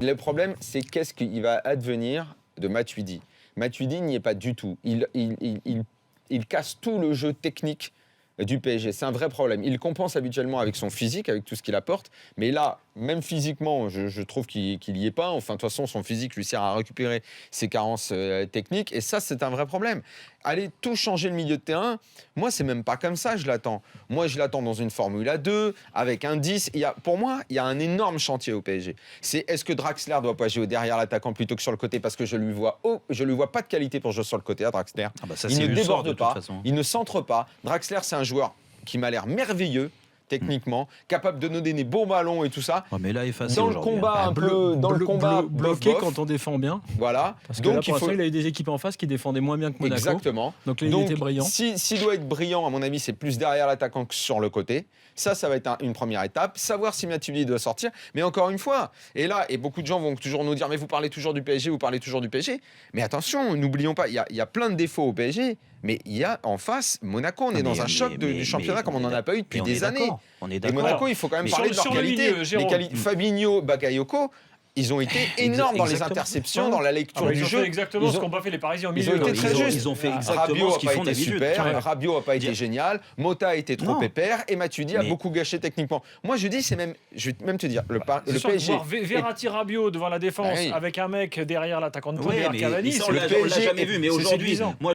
Le problème, c'est qu'est-ce qu'il va advenir de Matuidi. Matuidi n'y est pas du tout. Il casse tout le jeu technique du PSG. C'est un vrai problème. Il compense habituellement avec son physique, avec tout ce qu'il apporte. Mais là, même physiquement, je trouve qu'il n'y est pas. Enfin, de toute façon, son physique lui sert à récupérer ses carences techniques. Et ça, c'est un vrai problème. Aller tout changer le milieu de terrain, moi, c'est même pas comme ça je l'attends. Moi, je l'attends dans une Formule 2, avec un 10. Pour moi, il y a un énorme chantier au PSG. C'est est-ce que Draxler doit pas jouer derrière l'attaquant plutôt que sur le côté, parce que je lui vois pas de qualité pour jouer sur le côté à Draxler. Ah bah ça, Il c'est ne le sort, de déborde toute pas, façon. il ne centre pas. Draxler, c'est un joueur qui m'a l'air merveilleux techniquement, capable de donner des beaux ballons et tout ça. Ouais, mais là, effacé Dans le aujourd'hui, combat hein. un peu, dans le combat bloqué bof, quand on défend bien. voilà. Parce que Donc là, pour il l'instant, faut il a eu des équipes en face qui défendaient moins bien que Monaco. exactement. Donc là, il était brillant. S'il doit être brillant, à mon avis, c'est plus derrière l'attaquant que sur le côté. Ça va être une première étape. Savoir si Matuidi doit sortir. Mais encore une fois, et beaucoup de gens vont toujours nous dire mais vous parlez toujours du PSG, vous parlez toujours du PSG. Mais attention, n'oublions pas, il y a plein de défauts au PSG. Mais il y a en face Monaco. On est dans un choc du championnat comme on n'en a pas eu depuis des années. On est Et d'accord. Monaco, il faut quand même Mais parler de leur sur le qualité. milieu, Jérôme. Fabinho, Bakayoko, ils ont été énormes dans les Exactement. interceptions, dans la lecture Ils du ont jeu. fait exactement Ils ce ont- qu'ont pas fait les Parisiens au ils milieu. ont été très justes. Ils ont fait Rabiot exactement n'a ce qu'ils pas font été d'habitude. super, Rabiot n'a pas été génial, Mota a été trop Non. pépère et Matuidi a Mais- beaucoup gâché techniquement. Moi je dis, je vais même te dire, le C'est sûr que PSG. voir Verratti Rabiot devant la défense Ah oui. avec un mec derrière l'attaquant de pointe Ouais, derrière mais Cavani, ça, c'est on le l'a PSG jamais vu. Mais c'est aujourd'hui, séduisant. moi,